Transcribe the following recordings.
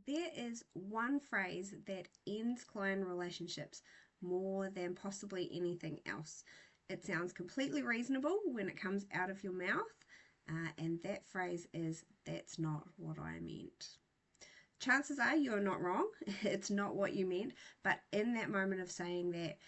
There is one phrase that ends client relationships more than possibly anything else. It sounds completely reasonable when it comes out of your mouth, and that phrase is, "That's not what I meant." Chances are you're not wrong. It's not what you meant, but in that moment of saying that,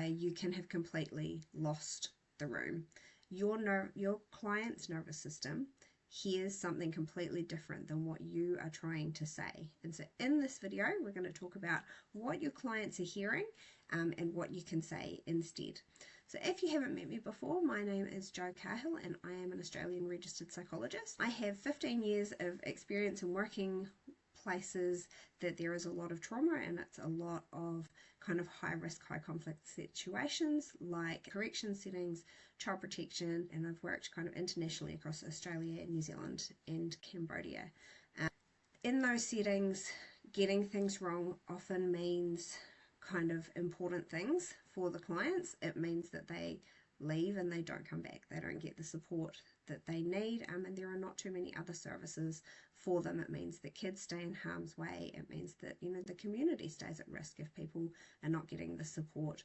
you can have completely lost the room. Your client's nervous system hears something completely different than what you are trying to say. And so in this video, we're going to talk about what your clients are hearing, and what you can say instead. So if you haven't met me before, my name is Jo Cahill and I am an Australian registered psychologist. I have 15 years of experience in working places that there is a lot of trauma, and it's a lot of kind of high risk, high conflict situations like correction settings, child protection, and I've worked kind of internationally across Australia, New Zealand, and Cambodia. In those settings, getting things wrong often means kind of important things for the clients. It means that they leave and they don't come back. They don't get the support that they need, and there are not too many other services for them. It means that kids stay in harm's way. It means that, the community stays at risk if people are not getting the support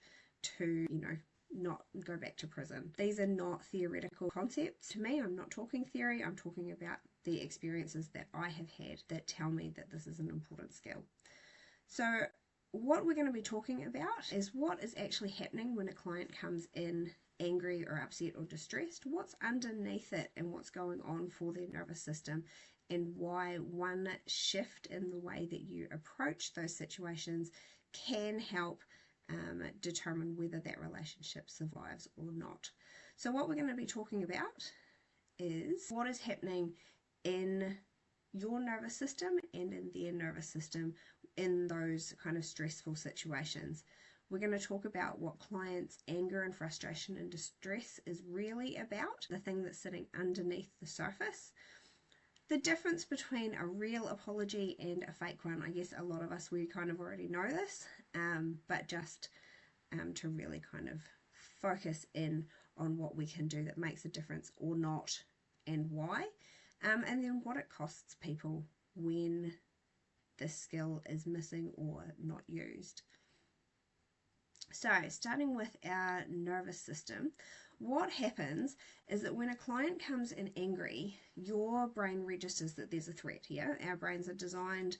to, not go back to prison. These are not theoretical concepts. To me, I'm not talking theory. I'm talking about the experiences that I have had that tell me that this is an important skill. So what we're going to be talking about is what is actually happening when a client comes in angry or upset or distressed, what's underneath it and what's going on for their nervous system, and why one shift in the way that you approach those situations can help determine whether that relationship survives or not. So what we're going to be talking about is what is happening in your nervous system and in their nervous system in those kind of stressful situations. We're going to talk about what clients' anger and frustration and distress is really about, the thing that's sitting underneath the surface. The difference between a real apology and a fake one. I guess a lot of us, we kind of already know this, but just to really kind of focus in on what we can do that makes a difference or not, and why, and then what it costs people when this skill is missing or not used. So starting with our nervous system, what happens is that when a client comes in angry, your brain registers that there's a threat here. Our brains are designed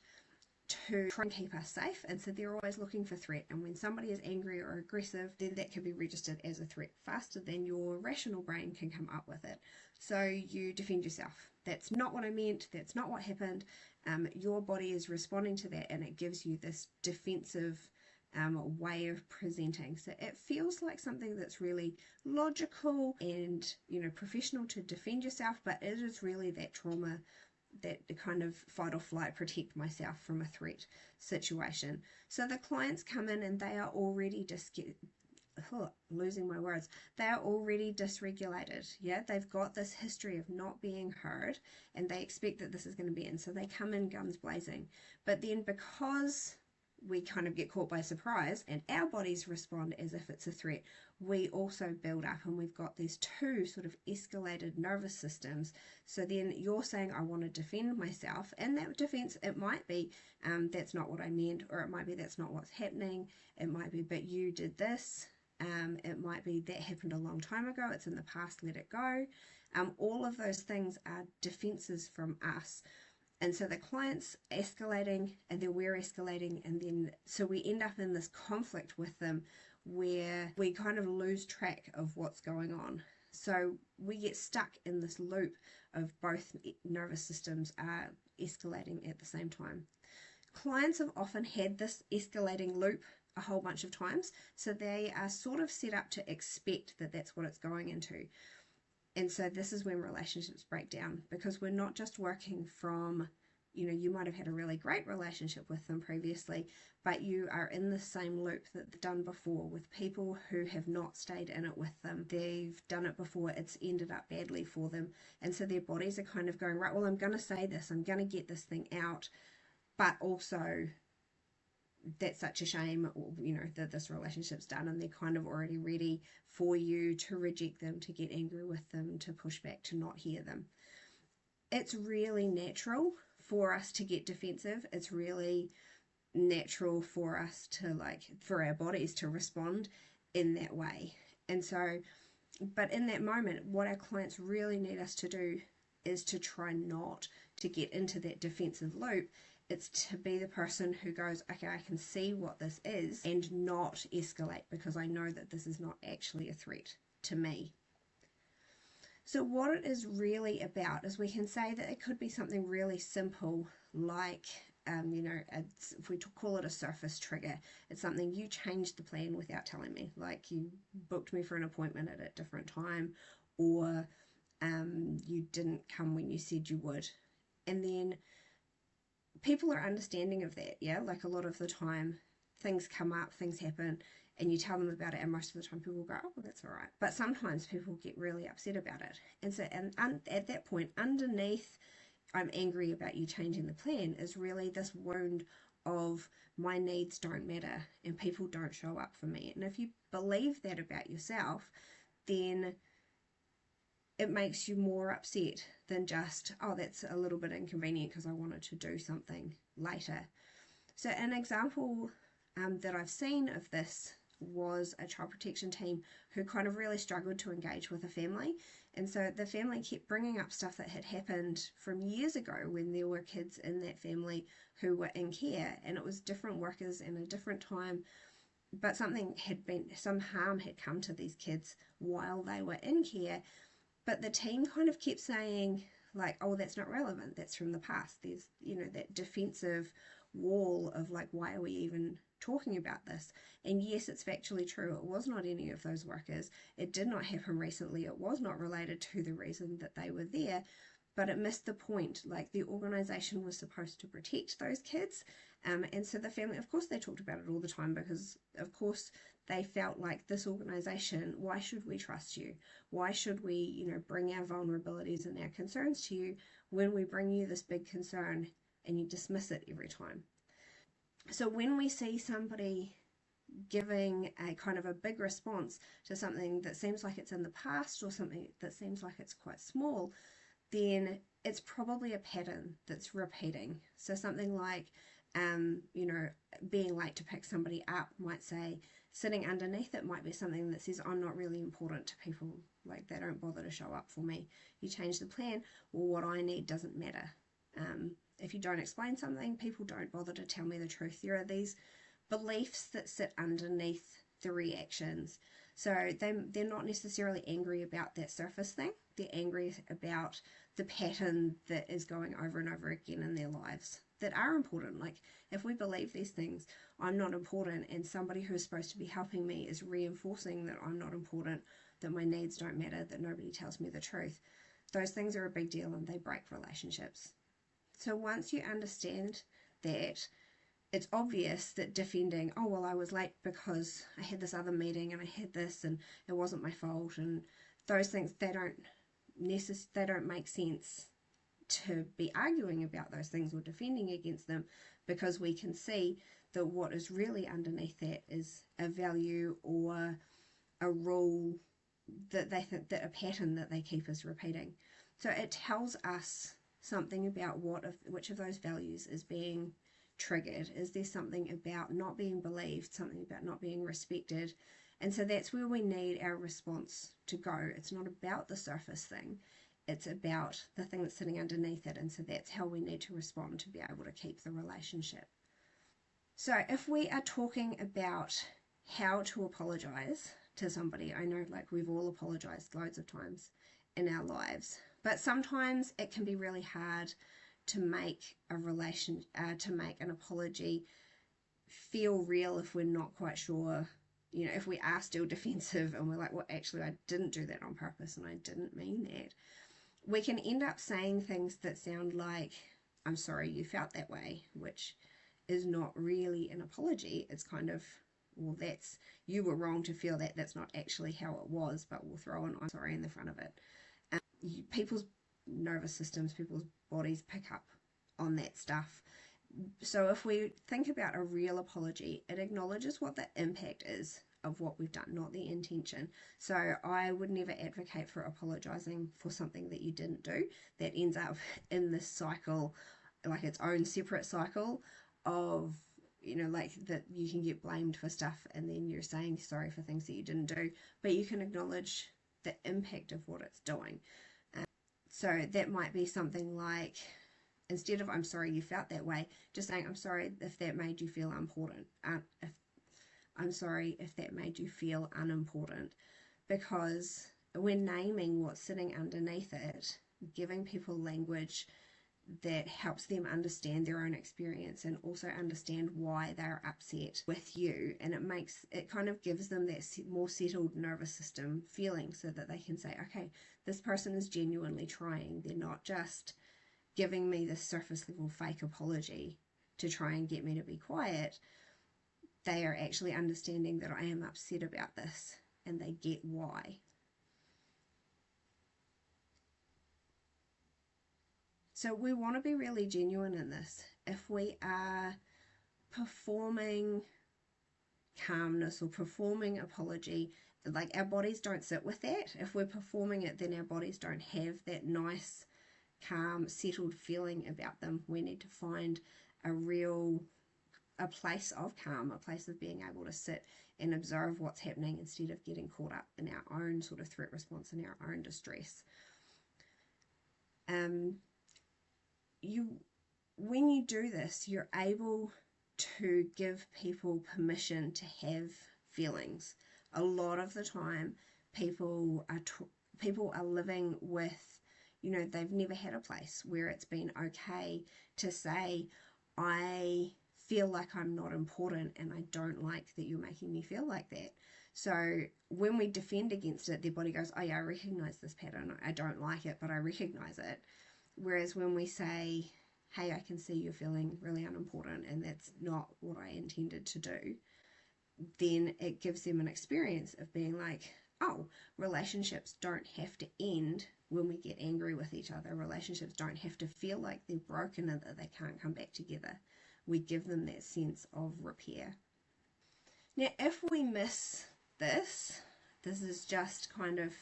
to try and keep us safe, and so they're always looking for threat, and when somebody is angry or aggressive, then that can be registered as a threat faster than your rational brain can come up with it. So you defend yourself. That's not what I meant, that's not what happened. Your body is responding to that, and it gives you this defensive way of presenting. So it feels like something that's really logical and professional to defend yourself, but it is really that trauma, that the kind of fight or flight, protect myself from a threat situation. So the clients come in and they are already losing my words. They are already dysregulated. Yeah, they've got this history of not being heard, and they expect that this is going to be in. So they come in guns blazing. But then because we kind of get caught by surprise and our bodies respond as if it's a threat, we also build up, and we've got these two sort of escalated nervous systems. So then you're saying, I want to defend myself, and that defense, it might be that's not what I meant, or it might be that's not what's happening, it might be but you did this, it might be that happened a long time ago, it's in the past, let it go. All of those things are defenses from us. And so the client's escalating, and then we're escalating, and then so we end up in this conflict with them where we kind of lose track of what's going on. So we get stuck in this loop of both nervous systems are escalating at the same time. Clients have often had this escalating loop a whole bunch of times, so they are sort of set up to expect that that's what it's going into. And so this is when relationships break down, because we're not just working from, you might have had a really great relationship with them previously, but you are in the same loop that they've done before with people who have not stayed in it with them. They've done it before, it's ended up badly for them. And so their bodies are kind of going, right, well, I'm going to say this, I'm going to get this thing out, but also that's such a shame, that this relationship's done, and they're kind of already ready for you to reject them, to get angry with them, to push back, to not hear them. It's really natural for us to get defensive. It's really natural for us to for our bodies to respond in that way. And so, but in that moment, what our clients really need us to do is to try not to get into that defensive loop. It's to be the person who goes, okay, I can see what this is, and not escalate, because I know that this is not actually a threat to me. So what it is really about is we can say that it could be something really simple, like if we call it a surface trigger. It's something you changed the plan without telling me, like you booked me for an appointment at a different time, or you didn't come when you said you would. And then people are understanding of that, yeah? Like a lot of the time, things come up, things happen, and you tell them about it, and most of the time people go, oh, well, that's all right. But sometimes people get really upset about it. And so, at that point, underneath I'm angry about you changing the plan is really this wound of my needs don't matter and people don't show up for me. And if you believe that about yourself, then it makes you more upset than just, oh, that's a little bit inconvenient because I wanted to do something later. So an example that I've seen of this was a child protection team who kind of really struggled to engage with a family. And so the family kept bringing up stuff that had happened from years ago when there were kids in that family who were in care, and it was different workers in a different time, but some harm had come to these kids while they were in care. But the team kind of kept saying, like, oh, that's not relevant, that's from the past. There's, that defensive wall of like, why are we even talking about this? And yes, it's factually true. It was not any of those workers. It did not happen recently. It was not related to the reason that they were there, but it missed the point. Like, the organization was supposed to protect those kids. And so the family, of course, they talked about it all the time, because of course they felt like, this organization, why should we trust you? Why should we, bring our vulnerabilities and our concerns to you when we bring you this big concern and you dismiss it every time? So when we see somebody giving a kind of a big response to something that seems like it's in the past, or something that seems like it's quite small, then it's probably a pattern that's repeating. So something like, being late to pick somebody up might say, sitting underneath it might be something that says, I'm not really important to people, like they don't bother to show up for me. You change the plan, well, what I need doesn't matter. If you don't explain something, people don't bother to tell me the truth. There are these beliefs that sit underneath the reactions. So they're not necessarily angry about that surface thing. They're angry about the pattern that is going over and over again in their lives that are important. Like, if we believe these things, I'm not important, and somebody who's supposed to be helping me is reinforcing that I'm not important, that my needs don't matter, that nobody tells me the truth, those things are a big deal and they break relationships. So once you understand that, it's obvious that defending, oh, well, I was late because I had this other meeting and I had this and it wasn't my fault, and those things, they don't make sense to be arguing about those things or defending against them, because we can see that what is really underneath that is a value or a rule that they think, that a pattern that they keep is repeating. So it tells us something about which of those values is being triggered. Is there something about not being believed, something about not being respected? And so that's where we need our response to go. It's not about the surface thing, it's about the thing that's sitting underneath it. And so that's how we need to respond to be able to keep the relationship. So if we are talking about how to apologize to somebody, I know, like, we've all apologized loads of times in our lives, but sometimes it can be really hard to make to make an apology feel real if we're not quite sure, if we are still defensive and we're like, well, actually, I didn't do that on purpose and I didn't mean that. We can end up saying things that sound like, I'm sorry you felt that way, which is not really an apology. It's kind of, well, you were wrong to feel that. That's not actually how it was, but we'll throw an I'm sorry in the front of it. People's nervous systems, people's bodies pick up on that stuff. So if we think about a real apology, it acknowledges what the impact is of what we've done, not the intention. So I would never advocate for apologizing for something that you didn't do that ends up in this cycle like its own separate cycle of, you know, like that you can get blamed for stuff and then you're saying sorry for things that you didn't do, but you can acknowledge the impact of what it's doing. So that might be something like, instead of I'm sorry you felt that way, just saying I'm sorry if that made you feel important. If I'm sorry if that made you feel unimportant, because we're naming what's sitting underneath it, giving people language that helps them understand their own experience and also understand why they're upset with you, and it kind of gives them that more settled nervous system feeling, so that they can say, okay, this person is genuinely trying. They're not just giving me this surface level fake apology to try and get me to be quiet. They are actually understanding that I am upset about this and they get why. So we want to be really genuine in this. If we are performing calmness or performing apology, like our bodies don't sit with that. If we're performing it, then our bodies don't have that nice, calm, settled feeling about them. We need to find a place of calm, a place of being able to sit and observe what's happening instead of getting caught up in our own sort of threat response and our own distress. When you do this, you're able to give people permission to have feelings. A lot of the time, people are living with, you know, they've never had a place where it's been okay to say, I feel like I'm not important and I don't like that you're making me feel like that. So when we defend against it, their body goes, oh yeah, I recognize this pattern. I don't like it, but I recognize it. Whereas when we say, hey, I can see you're feeling really unimportant and that's not what I intended to do, then it gives them an experience of being like, oh, relationships don't have to end when we get angry with each other. Relationships don't have to feel like they're broken and that they can't come back together. We give them that sense of repair. Now, if we miss this is just kind of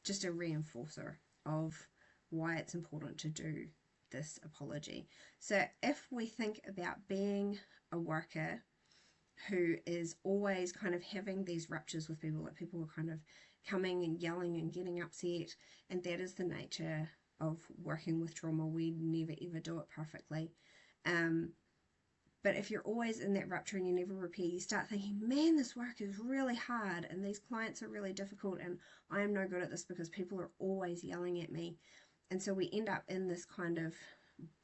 just a reinforcer of why it's important to do this apology. So if we think about being a worker who is always kind of having these ruptures with people, like people are kind of coming and yelling and getting upset, and that is the nature of working with trauma. We never ever do it perfectly. But if you're always in that rupture and you never repair, you start thinking, man, this work is really hard and these clients are really difficult and I am no good at this because people are always yelling at me. And so we end up in this kind of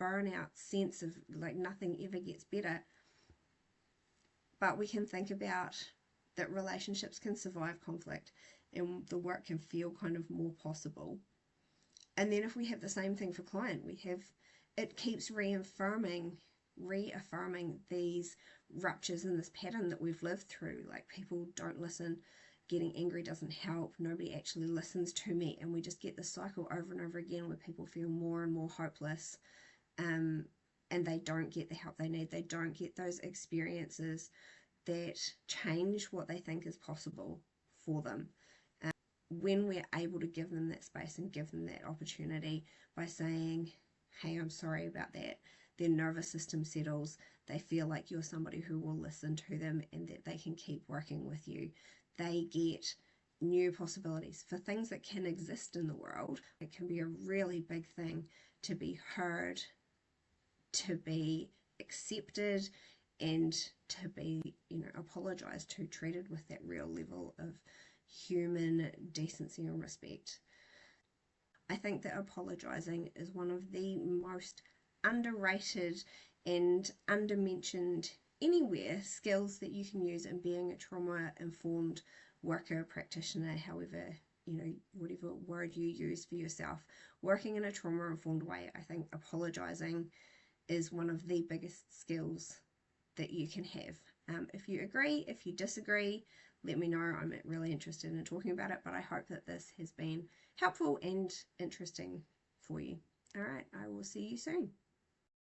burnout sense of like nothing ever gets better. But we can think about that relationships can survive conflict and the work can feel kind of more possible. And then if we have the same thing for client, it keeps reaffirming these ruptures in this pattern that we've lived through. Like people don't listen, getting angry doesn't help, nobody actually listens to me, and we just get this cycle over and over again where people feel more and more hopeless, and they don't get the help they need. They don't get those experiences that change what they think is possible for them. When we're able to give them that space and give them that opportunity by saying, hey, I'm sorry about that, their nervous system settles. They feel like you're somebody who will listen to them and that they can keep working with you. They get new possibilities for things that can exist in the world. It can be a really big thing to be heard, to be accepted, and to be, apologized to, treated with that real level of human decency and respect. I think that apologizing is one of the most underrated and undermentioned anywhere skills that you can use in being a trauma-informed worker, practitioner, however, whatever word you use for yourself. Working in a trauma-informed way, I think apologizing is one of the biggest skills that you can have. If you agree, if you disagree, let me know. I'm really interested in talking about it, but I hope that this has been helpful and interesting for you. All right, I will see you soon.